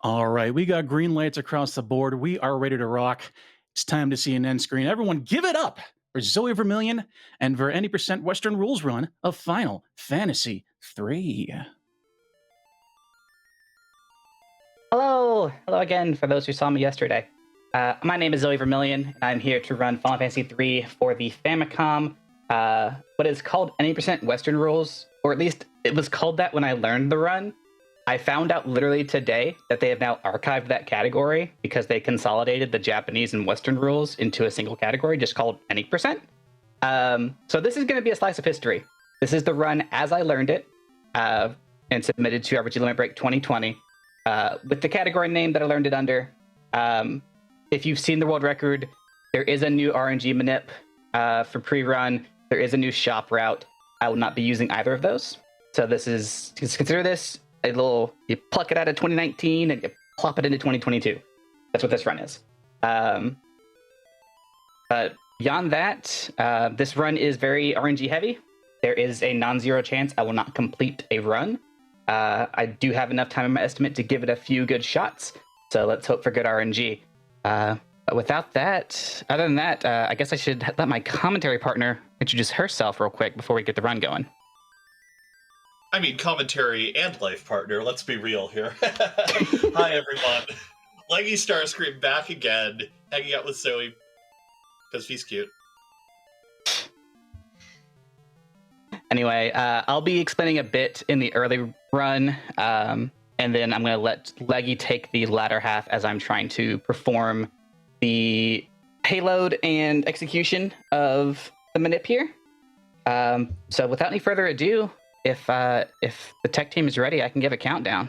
All right, we got green lights across the board. We are ready to rock. It's time to see an end screen. Everyone, give it up for ZoeVermillion and for any % Western rules run of Final Fantasy III. Hello again for those who saw me yesterday. My name is ZoeVermillion, and I'm here to run Final Fantasy III for the Famicom, what is called any % Western rules, or at least it was called that when I learned the run. I found out literally today that they have now archived that category because they consolidated the Japanese and Western rules into a single category just called any %. So this is going to be a slice of history. This is the run as I learned it, and submitted to RPG Limit Break 2020. With the category name that I learned it under. If you've seen the world record, there is a new RNG manip for pre-run. There is a new shop route. I will not be using either of those. So this is, just consider this a little, you pluck it out of 2019 and you plop it into 2022. That's what this run is. But beyond that, this run is very RNG heavy. There is a non-zero chance I will not complete a run. I do have enough time in my estimate to give it a few good shots, so let's hope for good RNG. But without that, other than that, I guess I should let my commentary partner introduce herself real quick before we get the run going. I mean, commentary and life partner, let's be real here. Hi, everyone. Leggy Starscream back again, hanging out with Zoe, because he's cute. Anyway, I'll be explaining a bit in the early run, and then I'm going to let Leggy take the latter half as I'm trying to perform the payload and execution of the manip here. So without any further ado, if the tech team is ready, I can give a countdown.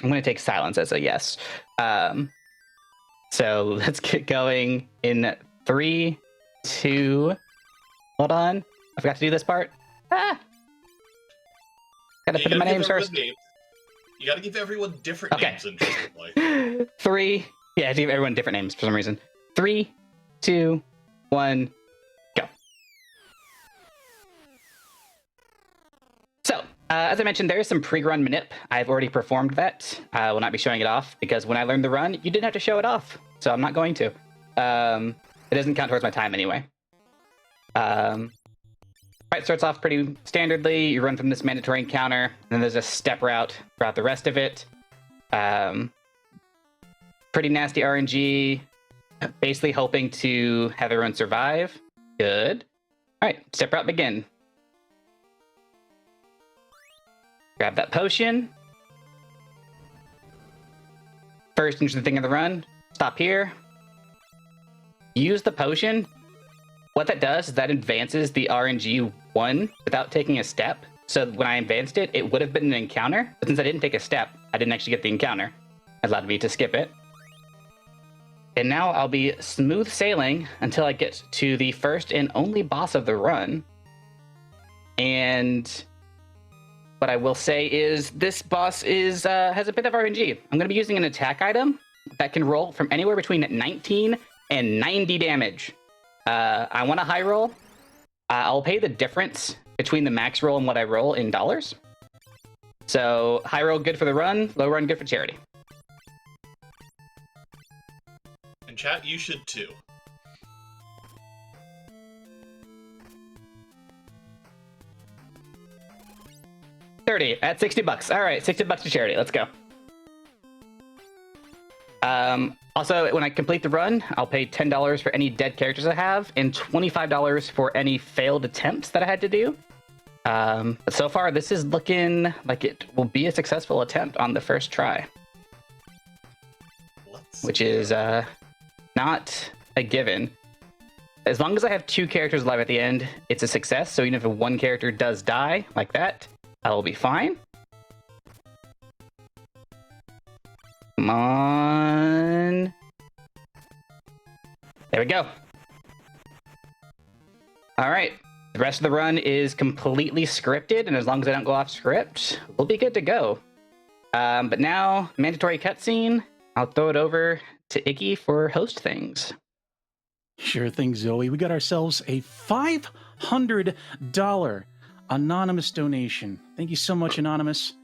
I'm going to take silence as a yes. So let's get going in 3, 2, hold on. I forgot to do this part. Gotta put in my names first. You gotta give everyone different names, interestingly. 3, yeah, I give everyone different names for some reason. 3, 2, 1, go. So, as I mentioned, there is some pre-run manip. I've already performed that. I will not be showing it off because when I learned the run, you didn't have to show it off. So I'm not going to. It doesn't count towards my time anyway. Right, starts off pretty standardly. You run from this mandatory encounter, and then there's a step route throughout the rest of it. Pretty nasty RNG. Basically hoping to have everyone survive. Good. All right, step route begin. Grab that potion. First interesting thing in the run, stop here. Use the potion. What that does is that advances the RNG 1 without taking a step. So when I advanced it, it would have been an encounter. But since I didn't take a step, I didn't actually get the encounter. It allowed me to skip it. And now I'll be smooth sailing until I get to the first and only boss of the run. And what I will say is this boss is has a bit of RNG. I'm going to be using an attack item that can roll from anywhere between 19 and 90 damage. I want a high roll. I'll pay the difference between the max roll and what I roll in dollars. So high roll good for the run, low run good for charity. And chat, you should too. $30 at $60. All right, $60 to charity. Let's go. Also, when I complete the run, I'll pay $10 for any dead characters I have and $25 for any failed attempts that I had to do. But so far, this is looking like it will be a successful attempt on the first try. Which is not a given. As long as I have 2 characters alive at the end, it's a success. So even if one character does die like that, I will be fine. Come on. There we go. All right. The rest of the run is completely scripted, and as long as I don't go off script, we'll be good to go. But now, mandatory cutscene. I'll throw it over to Icky for host things. Sure thing, Zoe. We got ourselves a $500 Anonymous donation. Thank you so much, Anonymous.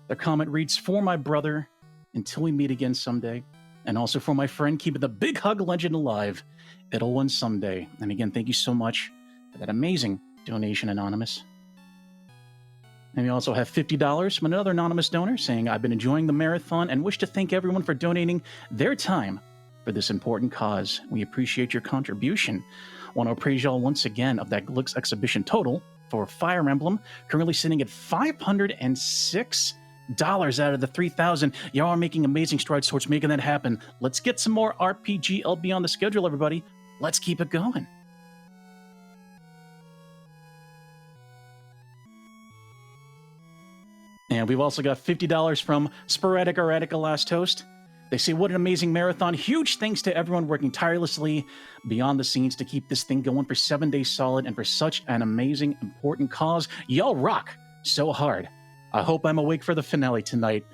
Their comment reads, "For my brother, until we meet again someday. And also for my friend keeping the big hug legend alive. It'll win someday." And again, thank you so much for that amazing donation, Anonymous. And we also have $50 from another anonymous donor saying, "I've been enjoying the marathon and wish to thank everyone for donating their time for this important cause. We appreciate your contribution. Want to appraise y'all once again of that Glix exhibition total for Fire Emblem, currently sitting at $506 out of the 3,000. Y'all are making amazing strides towards making that happen. Let's get some more RPG LB on the schedule, everybody. Let's keep it going." And we've also got $50 from Sporadic Erratica Last Toast. They say, "What an amazing marathon. Huge thanks to everyone working tirelessly beyond the scenes to keep this thing going for 7 days solid and for such an amazing, important cause. Y'all rock so hard. I hope I'm awake for the finale tonight."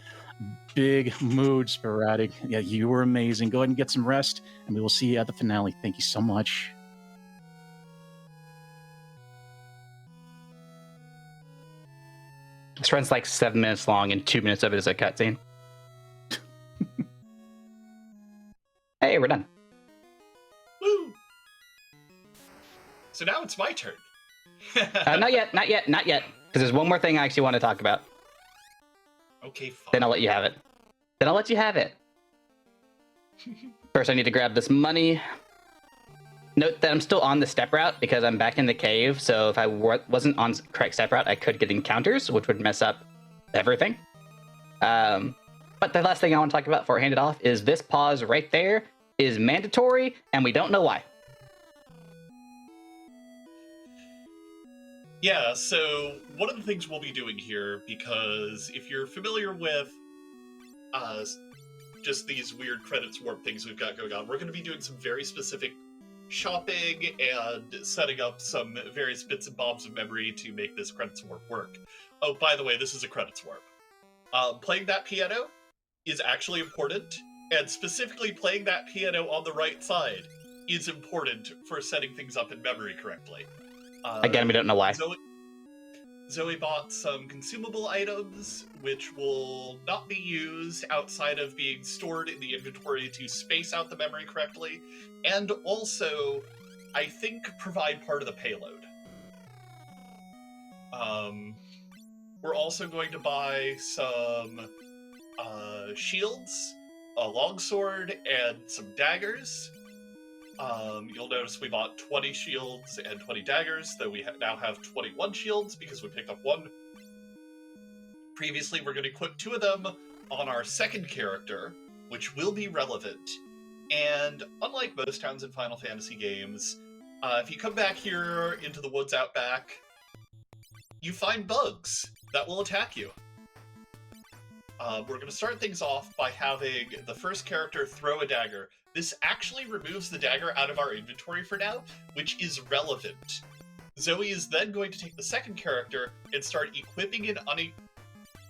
Big mood, Sporadic. Yeah, you were amazing. Go ahead and get some rest, and we will see you at the finale. Thank you so much. This run's like 7 minutes long, and 2 minutes of it is a cutscene. Hey, we're done. Woo! So now it's my turn. Not yet. Because there's one more thing I actually want to talk about. Okay, fine. Then I'll let you have it. First, I need to grab this money. Note that I'm still on the step route because I'm back in the cave. So if I wasn't on correct step route, I could get encounters, which would mess up everything. But the last thing I want to talk about before I hand it off is this pause right there is mandatory, and we don't know why. Yeah, so one of the things we'll be doing here, because if you're familiar with just these weird credits warp things we've got going on, we're going to be doing some very specific shopping and setting up some various bits and bobs of memory to make this credits warp work. Oh, by the way, this is a credits warp. Playing that piano is actually important, and specifically playing that piano on the right side is important for setting things up in memory correctly. Again, we don't know why. Zoe bought some consumable items, which will not be used outside of being stored in the inventory to space out the memory correctly, and also, I think, provide part of the payload. We're also going to buy some shields, a longsword, and some daggers. You'll notice we bought 20 shields and 20 daggers, though we now have 21 shields because we picked up one. Previously, we're going to equip 2 of them on our second character, which will be relevant. And unlike most towns in Final Fantasy games, if you come back here into the woods out back, you find bugs that will attack you. We're going to start things off by having the first character throw a dagger. This actually removes the dagger out of our inventory for now, which is relevant. Zoe is then going to take the second character and start equipping and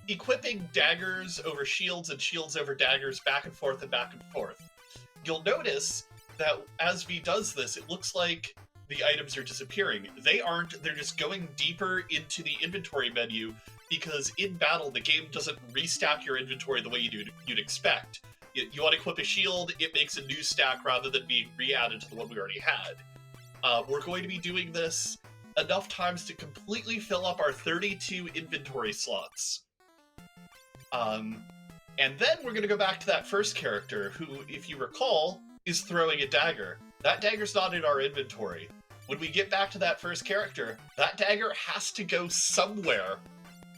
equipping daggers over shields and shields over daggers back and forth and back and forth. You'll notice that as V does this, it looks like the items are disappearing. They aren't, they're just going deeper into the inventory menu because in battle, the game doesn't restack your inventory the way you'd expect. You want to equip a shield, it makes a new stack rather than being re-added to the one we already had. We're going to be doing this enough times to completely fill up our 32 inventory slots. And then we're going to go back to that first character who, if you recall, is throwing a dagger. That dagger's not in our inventory. When we get back to that first character, that dagger has to go somewhere.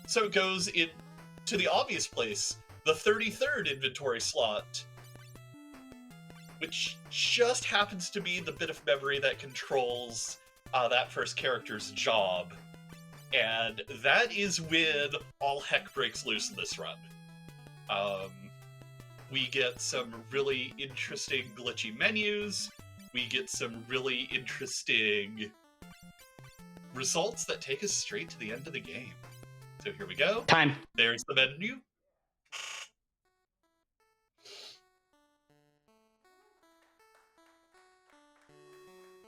So it goes in to the obvious place, the 33rd inventory slot, which just happens to be the bit of memory that controls that first character's job. And that is when all heck breaks loose in this run. We get some really interesting glitchy menus. We get some really interesting results that take us straight to the end of the game. So here we go. Time. There's the menu.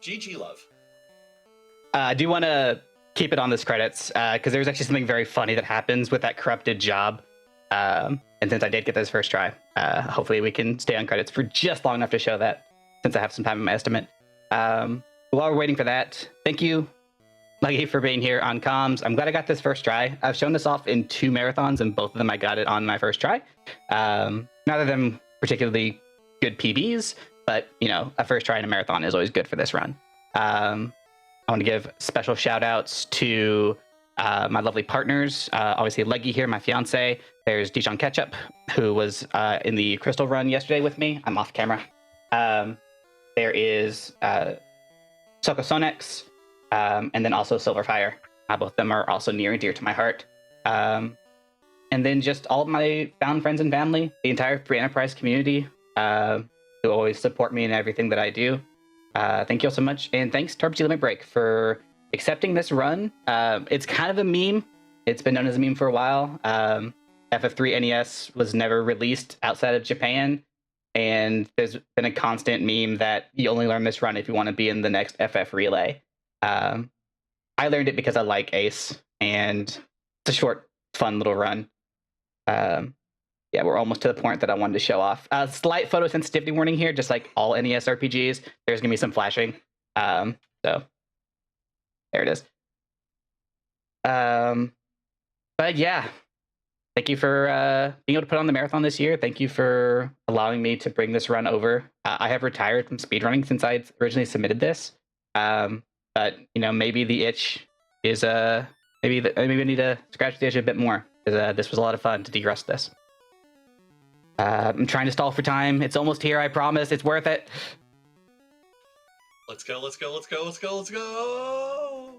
GG, love. I do want to keep it on this credits because there's actually something very funny that happens with that corrupted job. And since I did get this first try, hopefully we can stay on credits for just long enough to show that, since I have some time in my estimate. While we're waiting for that, thank you, Leggy, for being here on comms. I'm glad I got this first try. I've shown this off in 2 marathons, and both of them I got it on my first try. None of them particularly good PBs, but you know, a first try in a marathon is always good for this run. I want to give special shout outs to my lovely partners. Obviously, Leggy here, my fiance. There's Dijon Ketchup, who was in the Crystal run yesterday with me. I'm off camera. There is Soko Sonex, and then also Silverfire. Both of them are also near and dear to my heart. And then just all of my found friends and family, the entire Free Enterprise community, who always support me in everything that I do. Thank you all so much. And thanks to RPG Limit Break for accepting this run. It's kind of a meme. It's been known as a meme for a while. FF3 NES was never released outside of Japan. And there's been a constant meme that you only learn this run if you want to be in the next FF Relay. I learned it because I like Ace, and it's a short, fun little run. Yeah, we're almost to the point that I wanted to show off. Slight photosensitivity warning here, just like all NES RPGs. There's going to be some flashing. So there it is. But yeah, thank you for being able to put on the marathon this year. Thank you for allowing me to bring this run over. I have retired from speedrunning since I originally submitted this. But you know, maybe the itch is maybe we need to scratch the itch a bit more, because this was a lot of fun to de-rust this. I'm trying to stall for time. It's almost here, I promise. It's worth it. Let's go, let's go, let's go, let's go, let's go!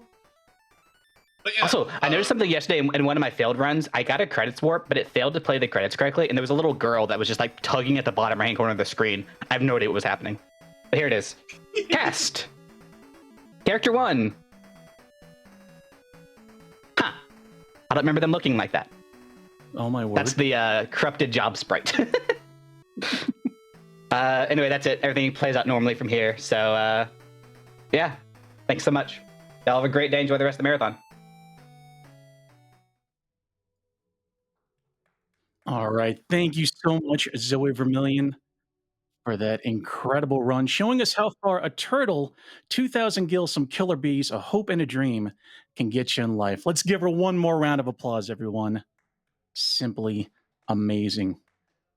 But yeah, Also, I noticed something yesterday in one of my failed runs. I got a credits warp, but it failed to play the credits correctly, and there was a little girl that was just like tugging at the bottom right-hand corner of the screen. I have no idea what was happening. But here it is. Cast! Character 1! Huh. I don't remember them looking like that. Oh my word. That's the corrupted job sprite. Anyway, that's it. Everything plays out normally from here. So, yeah. Thanks so much. Y'all have a great day. Enjoy the rest of the marathon. All right. Thank you so much, ZoeVermillion, for that incredible run, showing us how far a turtle, 2,000 gills, some killer bees, a hope, and a dream can get you in life. Let's give her one more round of applause, everyone. Simply amazing.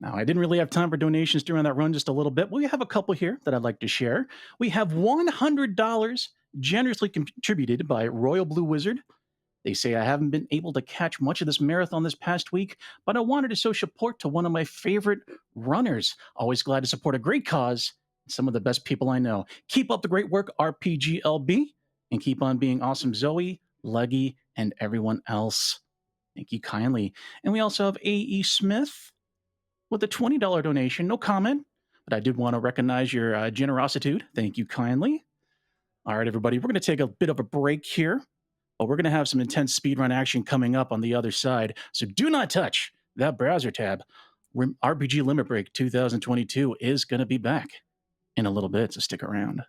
Now, I didn't really have time for donations during that run, just a little bit. We have a couple here that I'd like to share. We have $100 generously contributed by Royal Blue Wizard. They say, I haven't been able to catch much of this marathon this past week, but I wanted to show support to one of my favorite runners. Always glad to support a great cause and some of the best people I know. Keep up the great work, RPGLB, and keep on being awesome, Zoe, Leggy, and everyone else. Thank you kindly. And we also have A.E. Smith with a $20 donation. No comment, but I did want to recognize your generosity. Thank you kindly. All right, everybody, we're going to take a bit of a break here, but we're going to have some intense speedrun action coming up on the other side. So do not touch that browser tab. RPG Limit Break 2022 is going to be back in a little bit, so stick around.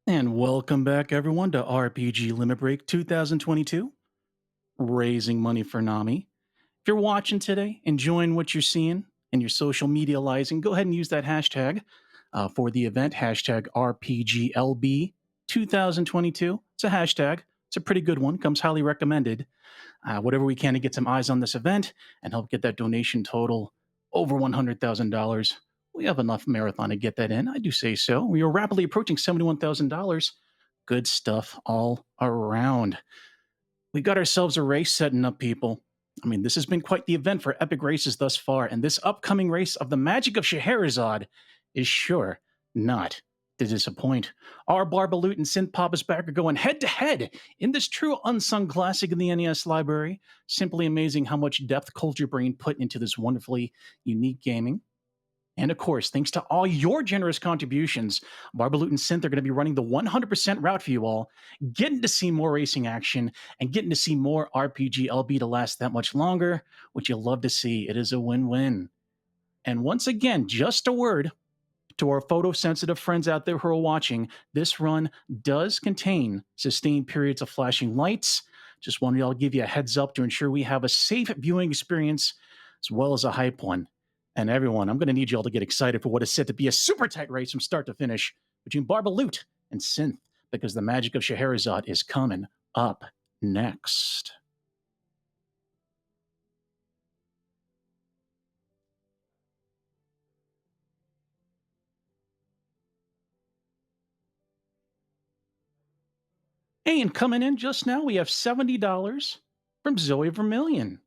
And welcome back, everyone, to RPG Limit Break 2022, raising money for Nami. If you're watching today, enjoying what you're seeing in your social media liaising, go ahead and use that hashtag for the event, hashtag RPGLB 2022. It's a hashtag. It's a pretty good one. Comes highly recommended. Whatever we can to get some eyes on this event and help get that donation total over $100,000. We have enough marathon to get that in. I do say so. We are rapidly approaching $71,000. Good stuff all around. We got ourselves a race setting up, people. I mean, this has been quite the event for epic races thus far, and this upcoming race of the Magic of Scheherazade is sure not to disappoint. Our Barbaloot and Synth Pop is back are going head to head in this true unsung classic in the NES library. Simply amazing how much depth Culture Brain put into this wonderfully unique gaming. And of course, thanks to all your generous contributions, Barbaloot and Synth are going to be running the 100% route for you all, getting to see more racing action and getting to see more RPG LB to last that much longer, which you'll love to see. It is a win-win. And once again, just a word to our photosensitive friends out there who are watching, this run does contain sustained periods of flashing lights. Just wanted y'all to give you a heads up to ensure we have a safe viewing experience as well as a hype one. And everyone, I'm going to need you all to get excited for what is set to be a super tight race from start to finish between Barbaloot and Synth, because the Magic of Scheherazade is coming up next. And coming in just now, we have $70 from ZoeVermillion.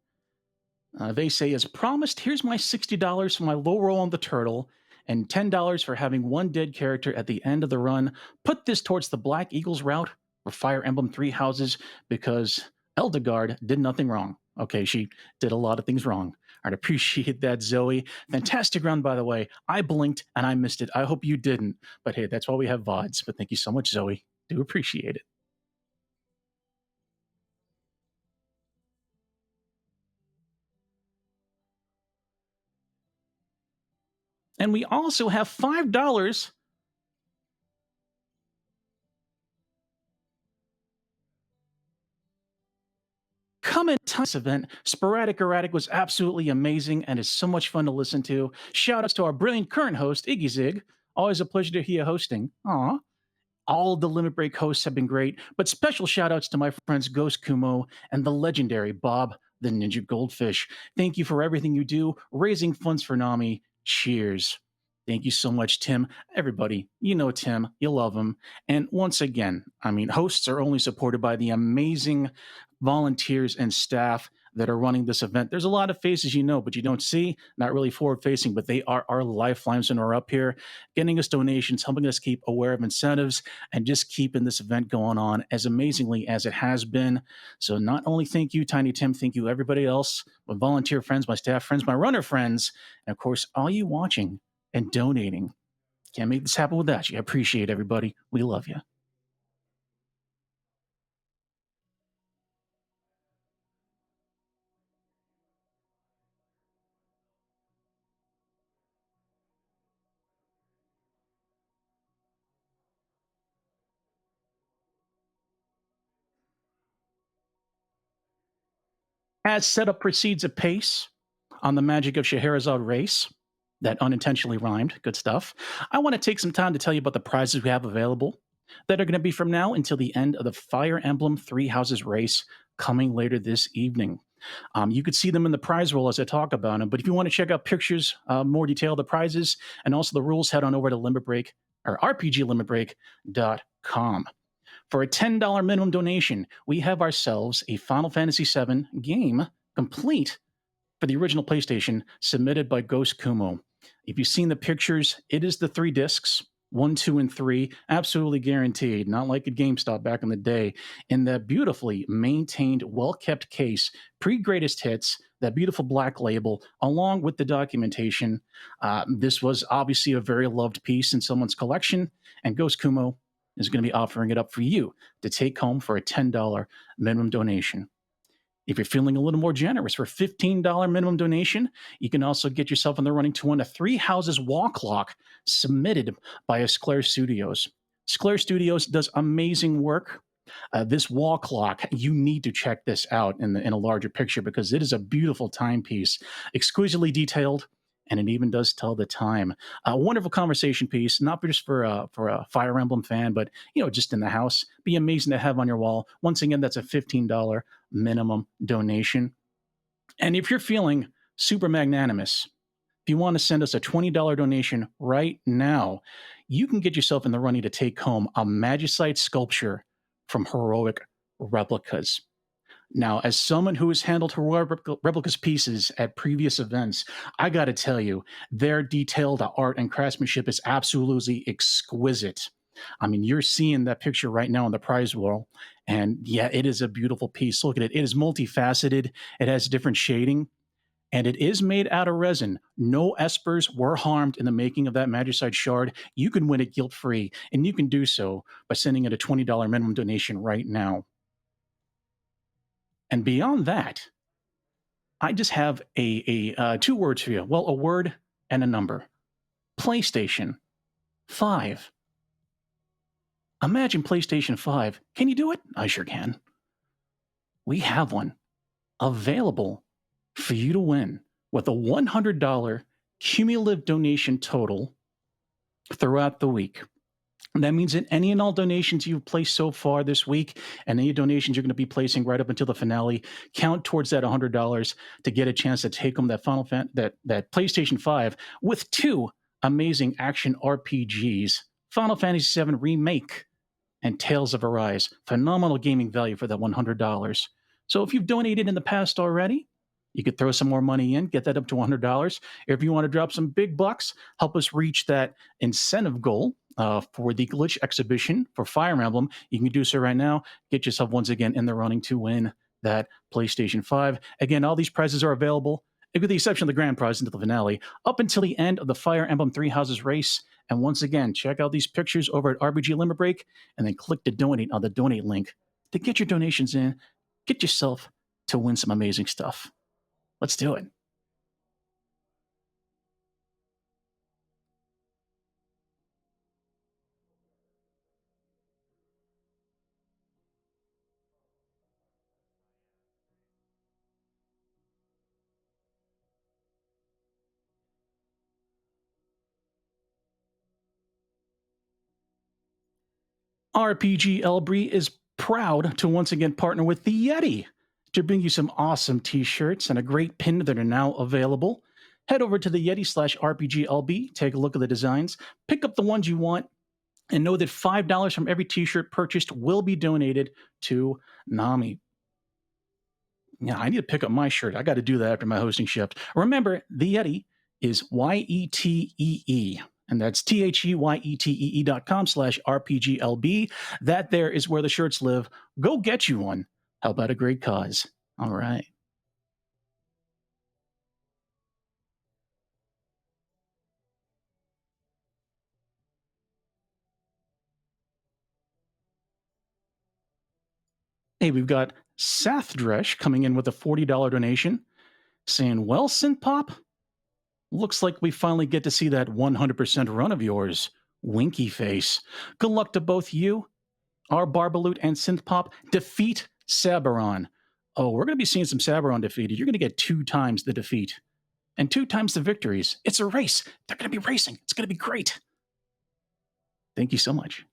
They say, as promised, here's my $60 for my low roll on the turtle and $10 for having one dead character at the end of the run. Put this towards the Black Eagles route for Fire Emblem Three Houses because Eldegard did nothing wrong. Okay, she did a lot of things wrong. I'd appreciate that, Zoe. Fantastic run, by the way. I blinked and I missed it. I hope you didn't. But hey, that's why we have VODs. But thank you so much, Zoe. Do appreciate it. And we also have $5 coming to this event. Sporadic Erratic was absolutely amazing and is so much fun to listen to. Shout outs to our brilliant current host, Iggy Zig. Always a pleasure to hear you hosting. Aw. All the Limit Break hosts have been great, but special shout outs to my friends Ghost Kumo and the legendary Bob the Ninja Goldfish. Thank you for everything you do, raising funds for Nami. Cheers. Thank you so much, Tim. Everybody, you know Tim, you love him. And once again, I mean, hosts are only supported by the amazing volunteers and staff that are running this event. There's a lot of faces you know, but you don't see, not really forward facing, but they are our lifelines and are up here getting us donations, helping us keep aware of incentives, and just keeping this event going on as amazingly as it has been. So not only thank you, Tiny Tim, thank you everybody else, my volunteer friends, my staff friends, my runner friends, and of course, all you watching and donating. Can't make this happen without you. I appreciate everybody. We love you. As setup proceeds apace on the Magic of Scheherazade race, that unintentionally rhymed, good stuff, I want to take some time to tell you about the prizes we have available that are going to be from now until the end of the Fire Emblem Three Houses race coming later this evening. You could see them in the prize roll as I talk about them, but if you want to check out pictures, more detail of the prizes, and also the rules, head on over to Limit Break or RPGLimitBreak.com. For a $10 minimum donation, we have ourselves a Final Fantasy VII game complete for the original PlayStation, submitted by Ghost Kumo. If you've seen the pictures, it is the 3 discs, 1, 2, and 3, absolutely guaranteed, not like at GameStop back in the day, in that beautifully maintained, well-kept case, pre-greatest hits, that beautiful black label, along with the documentation. This was obviously a very loved piece in someone's collection, and Ghost Kumo is going to be offering it up for you to take home for a $10 minimum donation. If you're feeling a little more generous, for a $15 minimum donation, you can also get yourself in the running to win a Three Houses wall clock submitted by Esclair Studios. Sclair Studios does amazing work. This wall clock, you need to check this out in a larger picture because it is a beautiful timepiece, exquisitely detailed, and it even does tell the time. A wonderful conversation piece, not just for a Fire Emblem fan, but just in the house. Be amazing to have on your wall. Once again, that's a $15 minimum donation. And if you're feeling super magnanimous, if you want to send us a $20 donation right now, you can get yourself in the running to take home a Magicite sculpture from Heroic Replicas. Now, as someone who has handled Heroic Replicas pieces at previous events, I got to tell you, their detailed art and craftsmanship is absolutely exquisite. I mean, you're seeing that picture right now on the prize wall, and yeah, it is a beautiful piece. Look at it. It is multifaceted. It has different shading and it is made out of resin. No espers were harmed in the making of that Magicite shard. You can win it guilt free, and you can do so by sending it a $20 minimum donation right now. And beyond that, I just have two words for you. Well, a word and a number. PlayStation 5. Imagine PlayStation 5. Can you do it? I sure can. We have one available for you to win with a $100 cumulative donation total throughout the week. And that means that any and all donations you've placed so far this week and any donations you're going to be placing right up until the finale count towards that $100 to get a chance to take home that that PlayStation 5 with two amazing action RPGs, Final Fantasy VII Remake and Tales of Arise. Phenomenal gaming value for that $100. So if you've donated in the past already, you could throw some more money in, get that up to $100. If you want to drop some big bucks, help us reach that incentive goal for the glitch exhibition for Fire Emblem, you can do so right now. Get yourself once again in the running to win that PlayStation 5. Again, all these prizes are available, with the exception of the grand prize until the finale, up until the end of the Fire Emblem Three Houses race. And once again, check out these pictures over at RBG Limit Break, and then click to donate on the donate link to get your donations in. Get yourself to win some amazing stuff. Let's do it. RPG Elbree is proud to once again partner with the Yeti to bring you some awesome t-shirts and a great pin that are now available. Head over to the Yeti/RPGLB, take a look at the designs, pick up the ones you want, and know that $5 from every t-shirt purchased will be donated to NAMI. Yeah, I need to pick up my shirt. I got to do that after my hosting shift. Remember, the Yeti is YETEE. And that's THEYETEE.com/RPGLB. That there is where the shirts live. Go get you one. How about a great cause? All right. Hey, we've got Sathdresh coming in with a $40 donation saying, well, Synthpop, looks like we finally get to see that 100% run of yours. Winky face. Good luck to both you, our Barbaloot, and Synthpop. Defeat Sabaron. Oh, we're going to be seeing some Sabaron defeated. You're going to get 2 times the defeat and 2 times the victories. It's a race. They're going to be racing. It's going to be great. Thank you so much.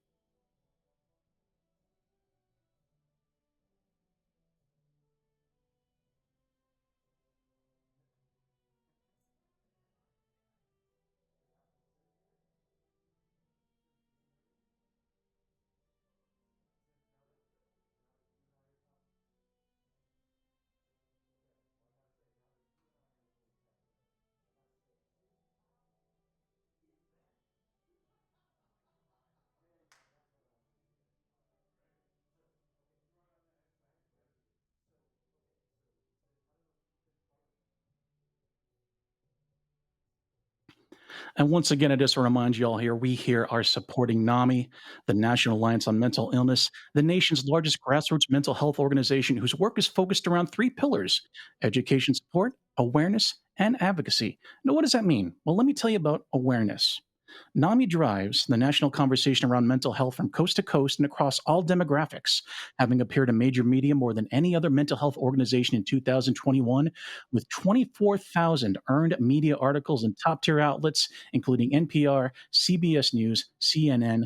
And once again, I just want to remind you all here, we here are supporting NAMI, the National Alliance on Mental Illness, the nation's largest grassroots mental health organization whose work is focused around 3 pillars: education support, awareness, and advocacy. Now, what does that mean? Well, let me tell you about awareness. NAMI drives the national conversation around mental health from coast to coast and across all demographics, having appeared in major media more than any other mental health organization in 2021, with 24,000 earned media articles in top tier outlets, including NPR, CBS News, CNN,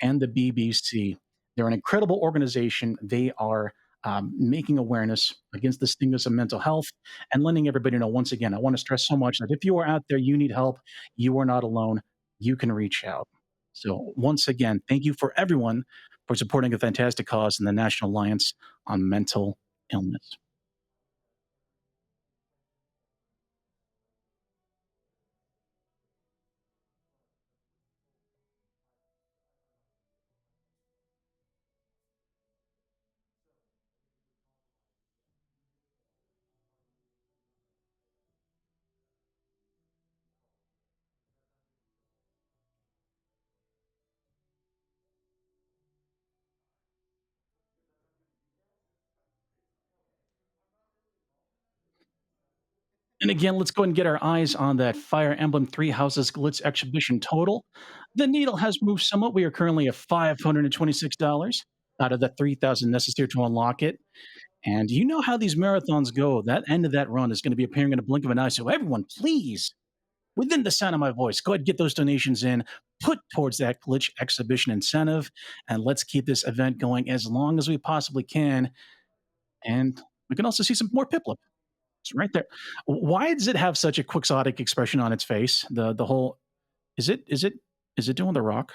and the BBC. They're an incredible organization. They are making awareness against the stigmas of mental health and letting everybody know. Once again, I want to stress so much that if you are out there, you need help, you are not alone, you can reach out. So, once again, thank you for everyone for supporting a fantastic cause in the National Alliance on Mental Illness. And again, let's go and get our eyes on that Fire Emblem Three Houses Glitz exhibition total. The needle has moved somewhat. We are currently at $526 out of the 3,000 necessary to unlock it. And you know how these marathons go. That end of that run is going to be appearing in a blink of an eye. So, everyone, please, within the sound of my voice, go ahead and get those donations in, put towards that glitch exhibition incentive, and let's keep this event going as long as we possibly can. And we can also see some more Piplup. It's right there. Why does it have such a quixotic expression on its face? The whole is it doing the rock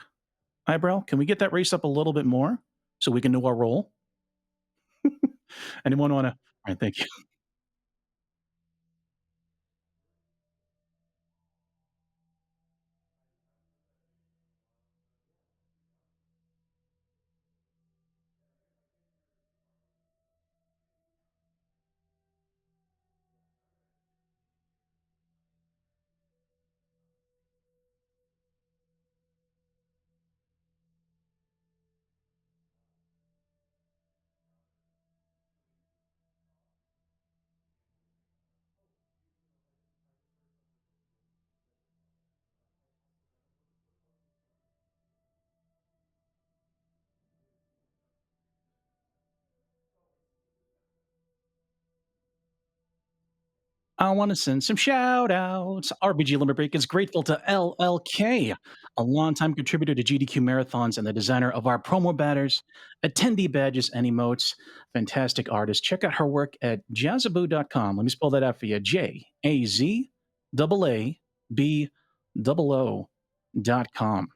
eyebrow? Can we get that race up a little bit more so we can know our role? Anyone want to? All right, thank you. I want to send some shout outs. RBG Limit Break is grateful to LLK, a longtime contributor to GDQ Marathons and the designer of our promo batters, attendee badges, and emotes. Fantastic artist. Check out her work at jazzaboo.com. Let me spell that out for you: JAZAABOO.com.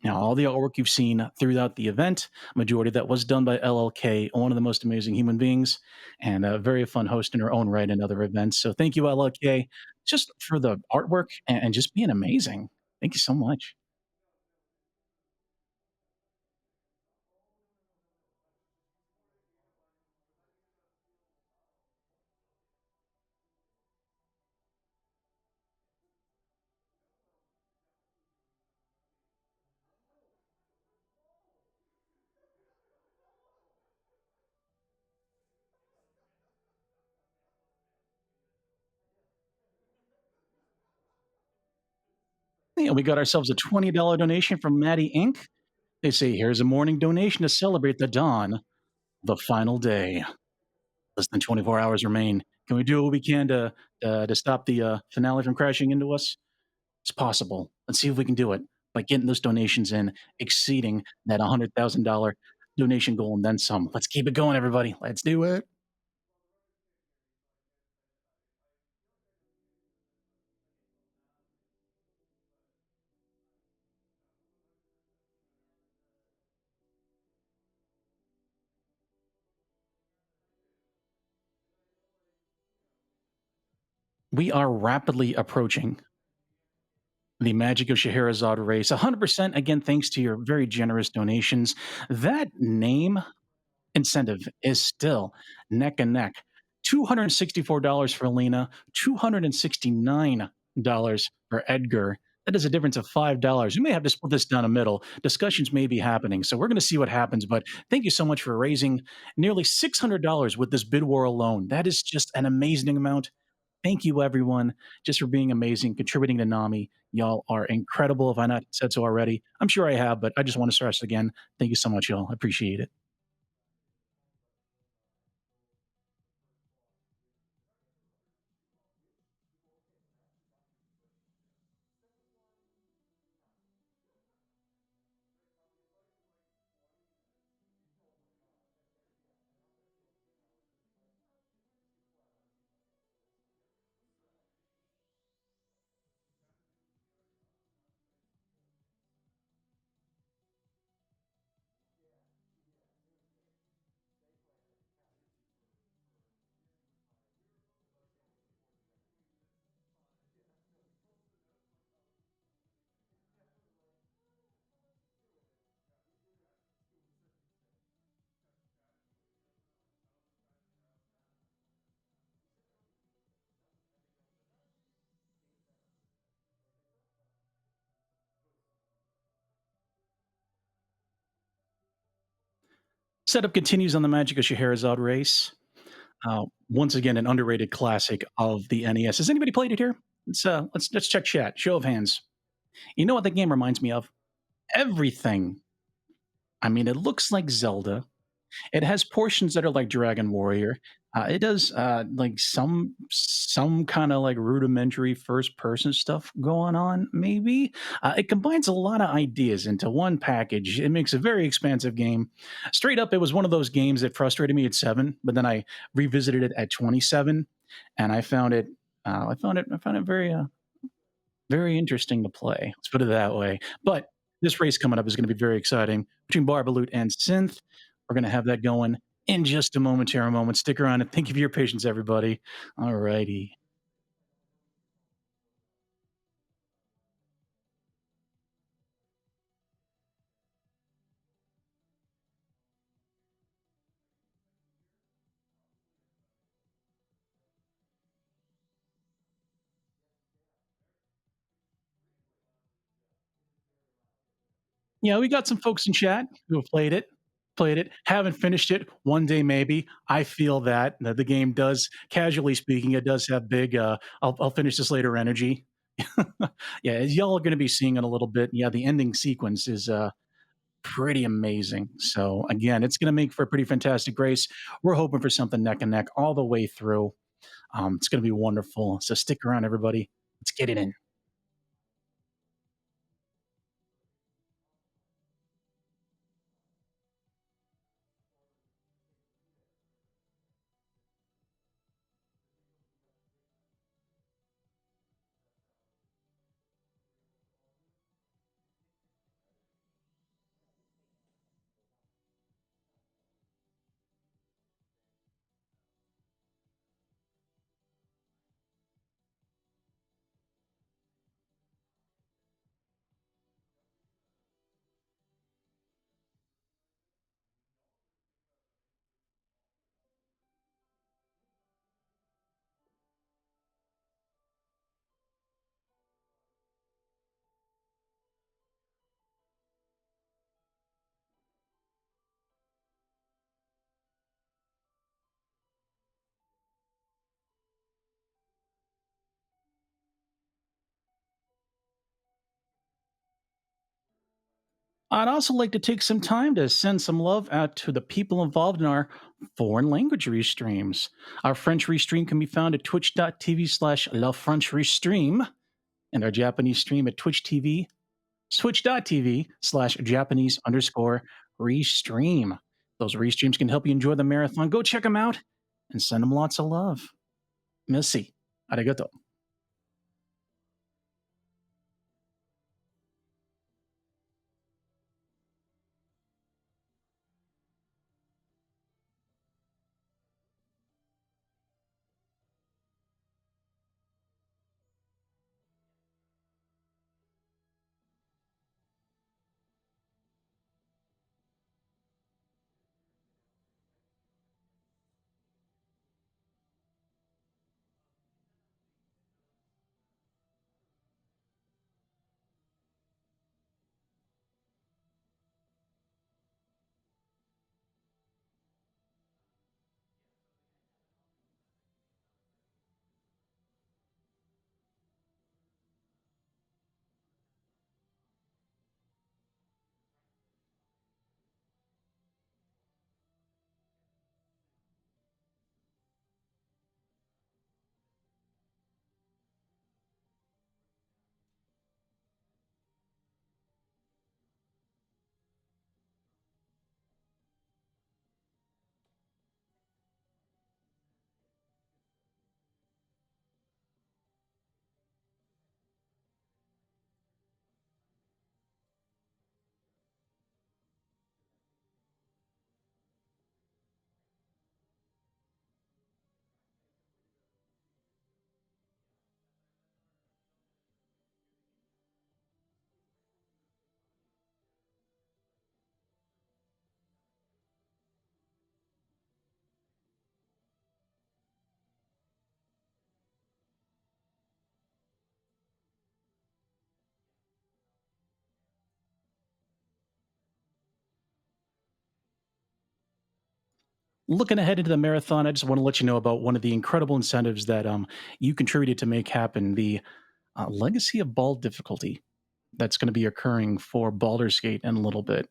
Now, all the artwork you've seen throughout the event, majority of that was done by LLK, one of the most amazing human beings, and a very fun host in her own right in other events. So thank you, LLK, just for the artwork and just being amazing. Thank you so much. Yeah, we got ourselves a $20 donation from Maddie Inc. They say, here's a morning donation to celebrate the dawn, the final day. Less than 24 hours remain. Can we do what we can to stop the finale from crashing into us? It's possible. Let's see if we can do it by getting those donations in, exceeding that $100,000 donation goal and then some. Let's keep it going, everybody. Let's do it. We are rapidly approaching the Magic of Scheherazade race. 100% again, thanks to your very generous donations. That name incentive is still neck and neck. $264 for Lena, $269 for Edgar. That is a difference of $5. We may have to split this down the middle. Discussions may be happening. So we're going to see what happens. But thank you so much for raising nearly $600 with this bid war alone. That is just an amazing amount. Thank you, everyone, just for being amazing, contributing to NAMI. Y'all are incredible. If I not said so already, I'm sure I have, but I just want to stress again. Thank you so much, y'all. I appreciate it. Setup continues on the Magic of Scheherazade race. Once again, an underrated classic of the NES. Has anybody played it here? Let's check chat. Show of hands. You know what the game reminds me of? Everything. I mean, it looks like Zelda. It has portions that are like Dragon Warrior. It does like some kind of like rudimentary first person stuff going on. Maybe it combines a lot of ideas into one package. It makes a very expansive game. Straight up, it was one of those games that frustrated me at 7, but then I revisited it at 27, and I found it. I found it very interesting to play. Let's put it that way. But this race coming up is going to be very exciting between Barbaloot and Synth. We're going to have that going in just a momentary moment. Stick around and thank you for your patience, everybody. All righty. Yeah, we got some folks in chat who have played it, haven't finished it. One day, maybe. I feel that the game does, casually speaking, it does have big. I'll finish this later energy. Yeah, as y'all are going to be seeing in a little bit. Yeah, the ending sequence is pretty amazing. So again, it's going to make for a pretty fantastic race. We're hoping for something neck and neck all the way through. It's going to be wonderful. So stick around, everybody. Let's get it in. I'd also like to take some time to send some love out to the people involved in our foreign language restreams. Our French restream can be found at twitch.tv/La French Restream, and our Japanese stream at twitch.tv/Japanese underscore restream. Those restreams can help you enjoy the marathon. Go check them out and send them lots of love. Merci. Arigato. looking ahead into the marathon, I just want to let you know about one of the incredible incentives that you contributed to make happen, the Legacy of Ball difficulty that's going to be occurring for Baldur's Gate in a little bit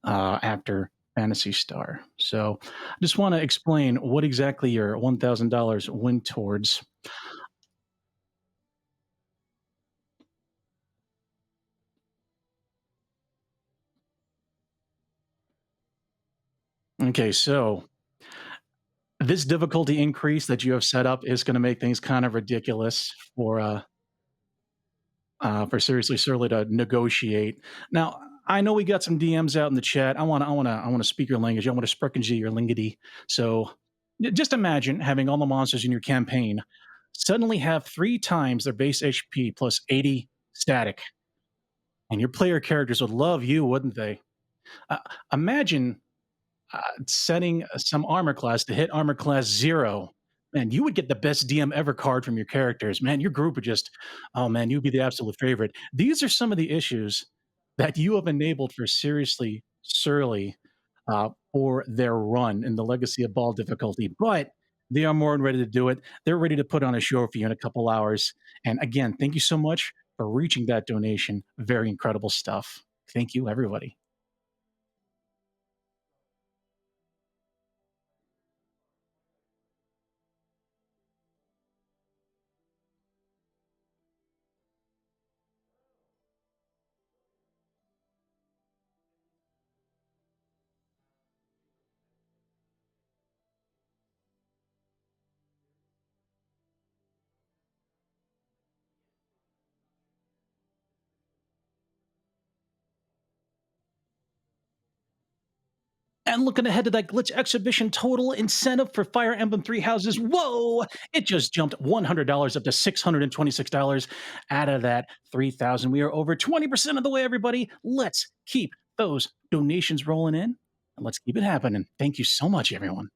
after Fantasy Star. So I just want to explain what exactly your $1,000 went towards. Okay, so this difficulty increase that you have set up is going to make things kind of ridiculous for Seriously Surly to negotiate. Now, I know we got some DMs out in the chat. I want to speak your language. I want to sprechen your lingity. So, just imagine having all the monsters in your campaign suddenly have 3 times their base HP plus 80 static, and your player characters would love you, wouldn't they? Uh, Imagine setting some armor class to hit armor class 0. Man, you would get the best DM ever card from your characters. Man, your group would just, oh man, you'd be the absolute favorite. These are some of the issues that you have enabled for Seriously Surly for their run in the Legacy of Ball difficulty. But they are more than ready to do it. They're ready to put on a show for you in a couple hours. And again, thank you so much for reaching that donation. Very incredible stuff. Thank you, everybody. And looking ahead to that glitch exhibition, total incentive for Fire Emblem Three Houses. Whoa! It just jumped $100 up to $626 out of that 3,000. We are over 20% of the way, everybody. Let's keep those donations rolling in and let's keep it happening. Thank you so much, everyone.